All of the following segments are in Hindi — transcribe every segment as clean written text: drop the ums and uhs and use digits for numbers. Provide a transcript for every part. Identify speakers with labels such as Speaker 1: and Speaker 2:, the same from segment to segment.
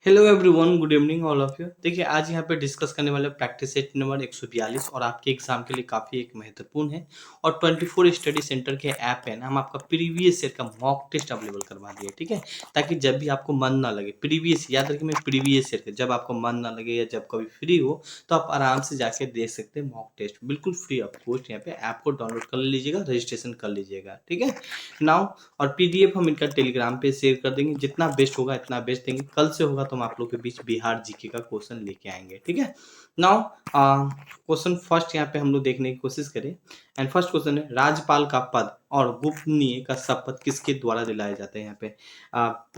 Speaker 1: Hello everyone, good evening all of you. देखिए, आज यहाँ पे डिस्कस करने वाले प्रैक्टिस सेट नंबर 142 और आपके एग्जाम के लिए काफ़ी एक महत्वपूर्ण है। और 24 स्टडी सेंटर के ऐप है ना, हम आपका प्रीवियस ईयर का मॉक टेस्ट अवेलेबल करवा दिए, ठीक है। ताकि जब भी आपको मन ना लगे, प्रीवियस याद रखिए, मैं प्रीवियस ईयर के जब आपको मन ना लगे या जब कभी फ्री हो, तो आप आराम से जाके देख सकते हैं मॉक टेस्ट, बिल्कुल फ्री ऑफ कॉस्ट। यहाँ पे ऐप को डाउनलोड कर लीजिएगा, रजिस्ट्रेशन कर लीजिएगा, ठीक है। नाउ और पीडीएफ हम इनका टेलीग्राम पे शेयर कर देंगे, जितना बेस्ट होगा इतना बेस्ट देंगे। कल से होगा तो हम आप लोग के बीच बिहार जीके का क्वेश्चन लेके आएंगे, ठीक है। नाउ क्वेश्चन फर्स्ट यहाँ पे हम लोग देखने की कोशिश करें। एंड फर्स्ट क्वेश्चन है, राज्यपाल का पद और गोपनीय का शपथ किसके द्वारा दिलाया जाता है। यहाँ पे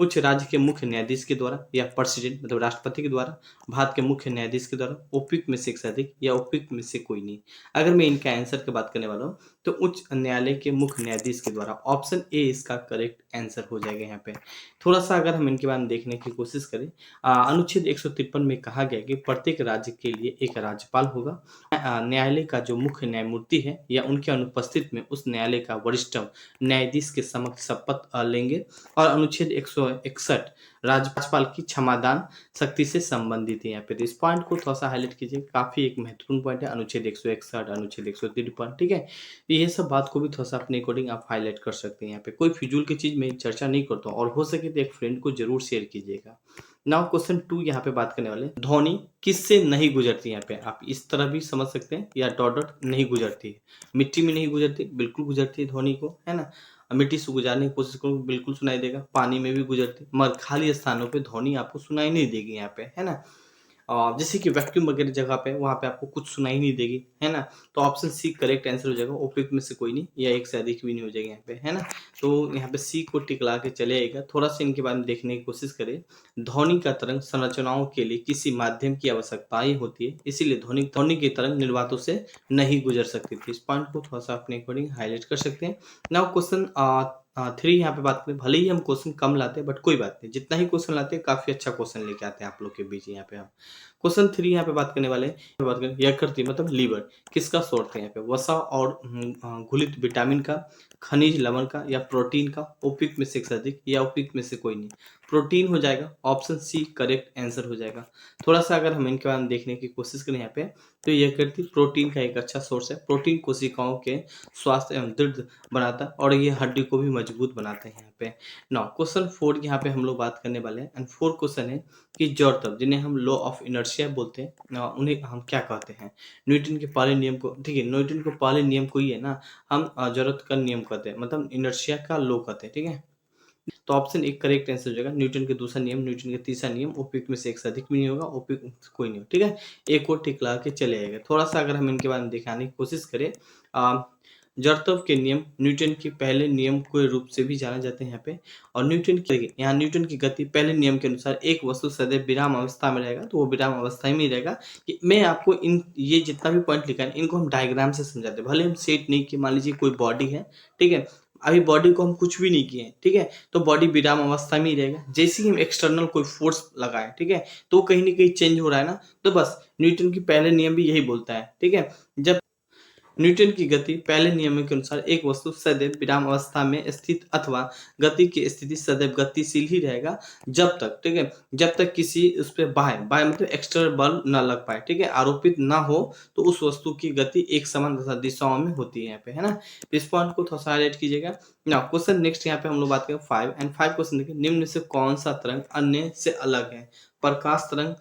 Speaker 1: उच्च राज्य के मुख्य न्यायाधीश के द्वारा या प्रेसिडेंट मतलब राष्ट्रपति के द्वारा, भारत के मुख्य न्यायाधीश के द्वारा, उपयुक्त में से एक से अधिक या उपयुक्त में से कोई नहीं। अगर मैं इनका आंसर की बात करने वाला हूँ तो उच्च न्यायालय के मुख्य न्यायाधीश के द्वारा, ऑप्शन ए इसका करेक्ट आंसर हो जाएगा। यहाँ पे थोड़ा सा अगर हम इनके बारे में देखने की कोशिश करें, अनुच्छेद 153 में कहा गया कि प्रत्येक राज्य के लिए एक राज्यपाल होगा। न्यायालय का जो मुख्य न्यायमूर्ति है या उनके अनुपस्थित में उस न्यायालय का वरिष्ठ न्यायाधीश के समक्ष शपथ लेंगे। और अनुच्छेद 161 राज्यपाल की क्षमादान शक्ति से संबंधित है। यहाँ पे तो इस पॉइंट को थोड़ा सा हाईलाइट कीजिए, काफी एक महत्वपूर्ण पॉइंट है। अनुच्छेद 161, अनुच्छेद 153, ठीक है। ये सब बात को भी थोड़ा सा अपने अकॉर्डिंग आप हाईलाइट कर सकते हैं। यहाँ पे कोई फिजूल की चीज में चर्चा नहीं करता हूँ, और हो सके तो एक फ्रेंड को जरूर शेयर कीजिएगा। नाउ क्वेश्चन 2 यहाँ पे बात करने वाले, ध्वनि किससे नहीं गुजरती। यहाँ पे आप इस तरह भी समझ सकते हैं, या डॉट डॉट नहीं गुजरती है। मिट्टी में नहीं गुजरती, बिल्कुल गुजरती है ध्वनि को, है ना। मिट्टी से गुजारने की कोशिश करो, बिल्कुल सुनाई देगा। पानी में भी गुजरती, मगर खाली स्थानों पे ध्वनि आपको सुनाई नहीं देगी। यहाँ पे है ना, जैसे कि वैक्यूम वगैरह जगह पे, वहाँ पे आपको कुछ सुनाई नहीं देगी, है ना। तो ऑप्शन सी करेक्ट आंसर हो जाएगा, उपयुक्त में से कोई नहीं, या एक से अधिक भी नहीं हो जाएगा यहाँ पे, है ना। तो यहाँ पे सी को टिकला के चले आएगा। थोड़ा सा इनके बारे में देखने की कोशिश करें। ध्वनि का तरंग संरचनाओं के लिए किसी माध्यम की आवश्यकता ही होती है, इसीलिए ध्वनि ध्वनि की तरंग निर्वातों से नहीं गुजर सकती थी। इस पॉइंट को थोड़ा सा अपने अकॉर्डिंग हाईलाइट कर सकते हैं। नाउ क्वेश्चन 3 यहाँ पे बात करें, भले ही हम क्वेश्चन कम लाते हैं बट कोई बात नहीं, जितना ही क्वेश्चन लाते हैं काफी अच्छा क्वेश्चन लेके आते हैं आप लोग के बीच। यहाँ पे हम क्वेश्चन 3 यहाँ पे बात करने वाले हैं। बात करें यकृत मतलब लीवर किसका सोर्स है। यहाँ पे वसा और घुलित विटामिन का, खनिज लवण का, या प्रोटीन का, उपयुक्त में से एक से अधिक या उपयुक्त में से कोई नहीं। प्रोटीन हो जाएगा, ऑप्शन सी करेक्ट आंसर हो जाएगा। थोड़ा सा अगर हम इनके बारे में देखने की कोशिश करें यहाँ पे, तो यकृत प्रोटीन का एक अच्छा सोर्स है। प्रोटीन कोशिकाओं के स्वास्थ्य एवं दृढ़ बनाता है, और ये हड्डी को भी मजबूत बनाते हैं। यहाँ पे नौ क्वेश्चन 4 यहाँ पे हम लोग बात करने वाले हैं। एंड 4 क्वेश्चन है कि जड़त्व, जिन्हें हम लॉ ऑफ इनर्शिया बोलते हैं, उन्हें हम क्या कहते हैं। न्यूटन के पहले नियम को, ठीक है, न्यूटन को पहले नियम को ही है ना हम जड़त्व का नियम कहते हैं, मतलब इनर्शिया का लॉ कहते हैं, ठीक है। तो ऑप्शन एक करेक्ट आंसर हो जाएगा। न्यूटन के दूसरा नियम, न्यूटन के तीसरा नियम, उपयुक्त में से एक से अधिक भी नहीं होगा, उपयुक्त में से कोई नहीं हो, ठीक है। एक और टिक लगा के चले आएगा। थोड़ा सा अगर हम इनके बारे में दिखाने की कोशिश करें, जड़त्व के नियम न्यूटन के पहले नियम के रूप से भी जाना जाते हैं यहाँ पे। और न्यूटन की, यहाँ न्यूटन की गति पहले नियम के अनुसार एक वस्तु सदैव विराम अवस्था में रहेगा, तो वो विराम अवस्था में ही रहेगा। कि मैं आपको इन ये जितना भी पॉइंट लिखा है इनको हम डायग्राम से समझाते हैं, भले हम सेट नहीं किए। मान लीजिए कोई बॉडी है, ठीक है, अभी बॉडी को हम कुछ भी नहीं किए, ठीक है, तो बॉडी विराम अवस्था में ही रहेगा। जैसे ही हम एक्सटर्नल कोई फोर्स लगाए, ठीक है, तो कहीं ना कहीं चेंज हो रहा है ना, तो बस न्यूटन की पहले नियम भी यही बोलता है, ठीक है। जब न्यूटन की गति पहले नियम के अनुसार एक वस्तु सदैव विराम अवस्था में स्थित अथवा गति की स्थिति सदैव गतिशील ही रहेगा, जब तक, ठीक है, जब तक किसी उस पर बाह्य बाह्य मतलब एक्सटर्नल बल न लग पाए, ठीक है, आरोपित ना हो, तो उस वस्तु की गति एक समान दिशाओं में होती है यहाँ पे, है ना। तो इस पॉइंट को थोड़ा सा हाईलाइट कीजिएगा। ना क्वेश्चन नेक्स्ट यहाँ पे हम लोग बात करें 5 एंड 5 क्वेश्चन देखिए, निम्न में से कौन सा तरंग अन्य से अलग है। प्रकाश तरंग,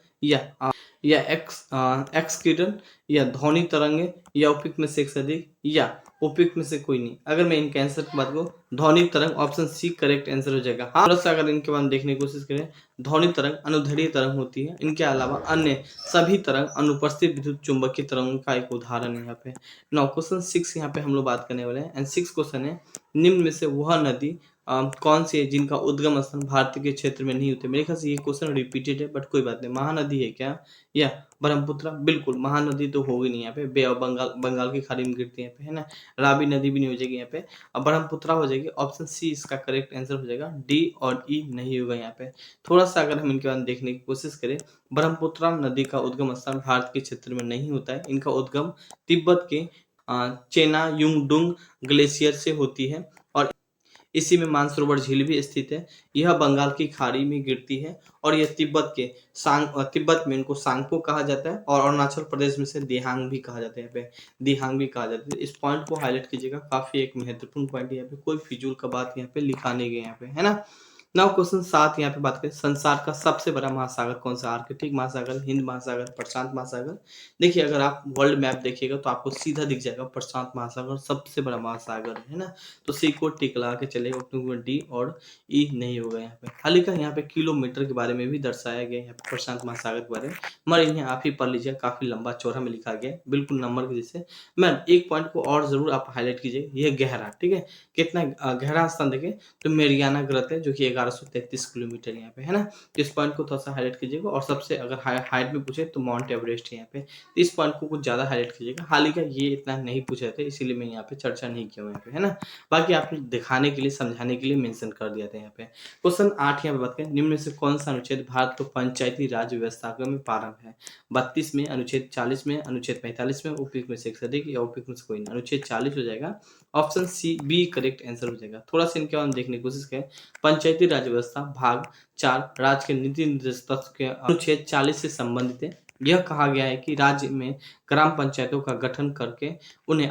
Speaker 1: या एक्स किरण, या ध्वनि तरंगे, या उपयुक्त में से एक से अधिक, या उपयुक्त में से कोई नहीं। अगर मैं इनके आंसर की बात करूँ, ध्वनि तरंग, ऑप्शन सी करेक्ट आंसर हो जाएगा। हाँ, थोड़ा सा अगर इनके बारे में देखने की कोशिश करें, ध्वनि तरंग अनुदैर्ध्य तरंग होती है। इनके अलावा अन्य सभी तरंग अनुपस्थित विद्युत चुंबकीय तरंगों का एक उदाहरण है। यहाँ पे नौ क्वेश्चन 6 यहाँ पे हम लोग बात करने वाले हैं। एंड 6 क्वेश्चन है, निम्न में से वह नदी कौन सी है जिनका उद्गम स्थान भारत के क्षेत्र में नहीं होते। मेरे ख्याल से ये क्वेश्चन रिपीटेड है बट कोई बात नहीं। महानदी है क्या, या ब्रह्मपुत्र, बिल्कुल महानदी तो होगी नहीं यहाँ पे, बे ऑफ बंगाल, बंगाल की खाड़ी में गिरती है यहाँ पे, है ना। रावी नदी भी नहीं हो जाएगी यहाँ पे, अब ब्रह्मपुत्र हो जाएगी। ऑप्शन सी इसका करेक्ट आंसर हो जाएगा। डी और ई नहीं होगा यहाँ पे। थोड़ा सा अगर हम इनके बाद देखने की कोशिश करें, ब्रह्मपुत्र नदी का उद्गम स्थान भारत के क्षेत्र में नहीं होता है। इनका उद्गम तिब्बत के चेना युंगडुंग ग्लेशियर से होती है, और इसी में मानसरोवर झील भी स्थित है। यह बंगाल की खाड़ी में गिरती है और यह तिब्बत में इनको सांगपो कहा जाता है और अरुणाचल प्रदेश में से दिहांग भी कहा जाता है। यहाँ पे दिहांग भी कहा जाता है। इस पॉइंट को हाईलाइट कीजिएगा, काफी एक महत्वपूर्ण पॉइंट है। यहाँ पे कोई फिजूल का बात यहाँ पे लिखा नहीं गया यहाँ पे, है ना। नाउ क्वेश्चन 7 यहाँ पे बात करें, संसार का सबसे बड़ा महासागर कौन सा? आर्कटिक महासागर, हिंद महासागर, प्रशांत महासागर। देखिए अगर आप वर्ल्ड मैप देखिएगा तो आपको सीधा दिख जाएगा प्रशांत महासागर सबसे बड़ा महासागर है ना। तो सी को टिक लगा के चलेगा, क्योंकि डी और ई नहीं होगा यहाँ पे। हाल ही का यहाँ पे किलोमीटर के बारे में भी दर्शाया गया है यहाँ पे प्रशांत महासागर के बारे में, मगर इन्हें आप ही पढ़ लीजिए, काफी लंबा चौड़ा में लिखा गया है, बिल्कुल नंबर के जैसे। मैम एक पॉइंट को और जरूर आप हाईलाइट कीजिए, यह गहरा, ठीक है, कितना गहरा स्थान देखें तो मेरियाना ग्रत है जो कि 1133 किलोमीटर यहाँ पे है ना। तो इस पॉइंट को थोड़ा सा हाईलाइट कीजिएगा। और सबसे अगर हाइट में पूछे तो माउंट एवरेस्ट है यहाँ पे। तो इस पॉइंट को कुछ ज्यादा हाईलाइट कीजिएगा। हाल ही का ये इतना नहीं पूछे थे, इसीलिए मैं यहाँ पे चर्चा नहीं किया हूँ यहाँ पे, है ना। बाकी आपने दिखाने के लिए, समझाने के लिए मेंशन कर दिया था यहाँ पे। क्वेश्चन 8 यहाँ पे बात करें, निम्न में से कौन सा अनुच्छेद भारत को पंचायती राज व्यवस्था में प्रारंभ है? 32 में, अनुच्छेद 40 में, अनुच्छेद 45 में, उपयुक्त में से एक से अधिक या उपयुक्त में से कोई नहीं। अनुच्छेद 40 हो जाएगा, option C B correct answer हो जाएगा। थोड़ा सा इनके बारे में देखने की कोशिश करें। पंचायती राज व्यवस्था भाग 4 राज्य के नीति निर्देश तत्व के अनुच्छेद 40 से संबंधित है। यह कहा गया है कि राज्य में ग्राम पंचायतों का गठन करके उन्हें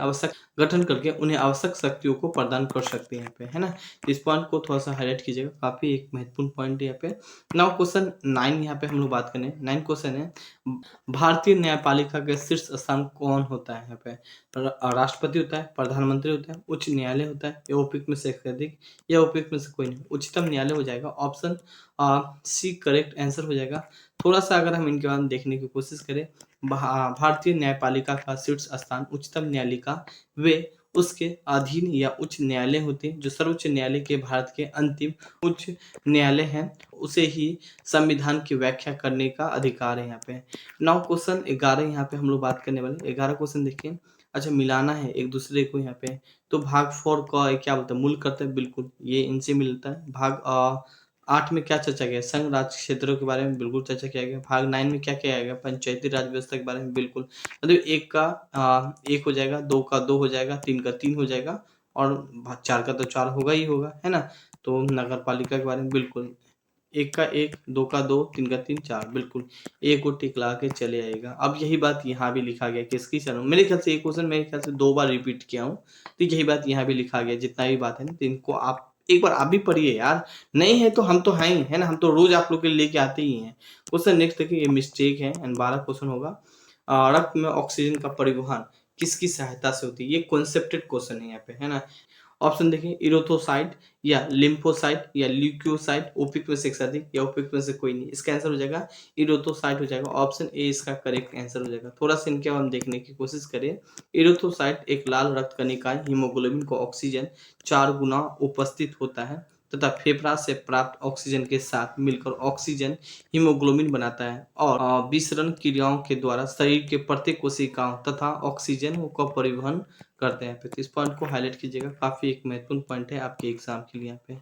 Speaker 1: आवश्यक शक्तियों को प्रदान कर सकते हैं यहाँ पे, है ना। तो इस पॉइंट को थोड़ा सा हाईलाइट कीजिएगा, काफी एक महत्वपूर्ण पॉइंट है यहाँ पे। नाउ क्वेश्चन 9 यहाँ पे हम लोग बात करें। 9 क्वेश्चन है, भारतीय न्यायपालिका के शीर्ष स्थान कौन होता है यहाँ पे? राष्ट्रपति होता है, प्रधानमंत्री होता है, उच्च न्यायालय होता है, या उपयुक्त में से एक से अधिक या उपयुक्त में से कोई नहीं। उच्चतम न्यायालय हो जाएगा, ऑप्शन सी करेक्ट आंसर हो जाएगा। थोड़ा सा अगर हम इनके बारे में देखने की कोशिश करें, भारतीय न्यायपालिका का शीर्ष स्थान उच्चतम न्यायालय का वे उसके अधीन या उच्च न्यायालय होते हैं। जो सर्वोच्च न्यायालय के भारत के अंतिम उच्च न्यायालय है, उसे ही संविधान की व्याख्या करने का अधिकार है यहाँ पे। नाउ क्वेश्चन 11 यहाँ पे हम लोग बात करने वाले। 11 क्वेश्चन देखिए, अच्छा मिलाना है एक दूसरे को यहाँ पे। तो भाग 4 का क्या बोलते हैं, मूल करते हैं, बिल्कुल ये इनसे मिलता है। भाग 8 में क्या चर्चा किया, संघ राज्य क्षेत्रों के बारे में बिल्कुल चर्चा किया गया। भाग 9 में क्या किया गया, पंचायती राज व्यवस्था के बारे में बिल्कुल। मतलब एक का 1 हो जाएगा, 2 का 2 हो जाएगा, 3 का 3 हो जाएगा, और 4 का तो 4 होगा ही होगा, है ना। तो नगर पालिका के बारे में बिल्कुल 1 का 1, 2 का 2, 3 का 3, 4 बिल्कुल एक को टिक लगा के चले आएगा। अब यही बात यहाँ भी लिखा गया, किसकी चलो, मेरे ख्याल से ये क्वेश्चन मेरे ख्याल से 2 बार रिपीट किया हूँ। तो यही बात यहाँ भी लिखा गया, जितना भी बात है ना, तो इनको आप एक बार आप भी पढ़िए यार। नहीं है तो हम तो हैं ही, है ना, हम तो रोज आप लोग के लिए लेके आते ही हैं। क्वेश्चन नेक्स्ट देखिए, ये मिस्टेक है एंड 12 क्वेश्चन होगा। रक्त में ऑक्सीजन का परिवहन किसकी सहायता से होती है? ये कॉन्सेप्टेड क्वेश्चन है यहाँ पे, है ना। ऑप्शन देखिए, इरोथोसाइट या लिम्फोसाइट या ल्यूकोसाइट, उपयुक्त में से एक से अधिक या उपयुक्त में से कोई नहीं। इसका आंसर हो जाएगा इरोथोसाइट हो जाएगा, ऑप्शन ए इसका करेक्ट आंसर हो जाएगा। थोड़ा सा इनके हम देखने की कोशिश करें। इरोथोसाइट एक लाल रक्त कणिका हीमोग्लोबिन को ऑक्सीजन 4 गुना उपस्थित होता है तथा फेफड़ा से प्राप्त ऑक्सीजन के साथ मिलकर ऑक्सीजन हीमोग्लोबिन बनाता है और विसरण क्रियाओं के द्वारा शरीर के प्रत्येक कोशिकाओं तथा ऑक्सीजन का परिवहन करते हैं। तो इस पॉइंट को हाईलाइट कीजिएगा, काफी एक महत्वपूर्ण पॉइंट है आपके एग्जाम के लिए यहाँ पे।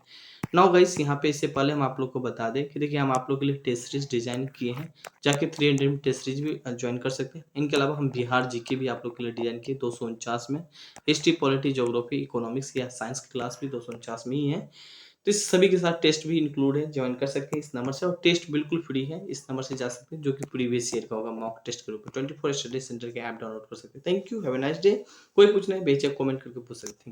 Speaker 1: नाउ गाइस यहाँ पे इससे पहले हम आप लोग को बता दें कि देखिए हम आप लोग के लिए टेस्ट सीरीज डिजाइन किए हैं, जाके 300 में टेस्ट सीरीज भी ज्वाइन कर सकते हैं। इनके अलावा हम बिहार जीके भी आप लोग के लिए डिजाइन किए 249 में, हिस्ट्री पॉलिटी ज्योग्राफी इकोनॉमिक्स या साइंस की क्लास भी 249 में ही है। तो इस सभी के साथ टेस्ट भी इंक्लूड है, ज्वाइन कर सकते हैं इस नंबर से, और टेस्ट बिल्कुल फ्री है, इस नंबर से जा सकते हैं, जो कि प्रीवियस ईयर का होगा मॉक टेस्ट के रूप में। 24 स्टडी सेंटर के ऐप डाउनलोड कर सकते हैं। Thank you, have a nice day. कोई कुछ नहीं, बेचक कमेंट करके पूछ सकते हैं।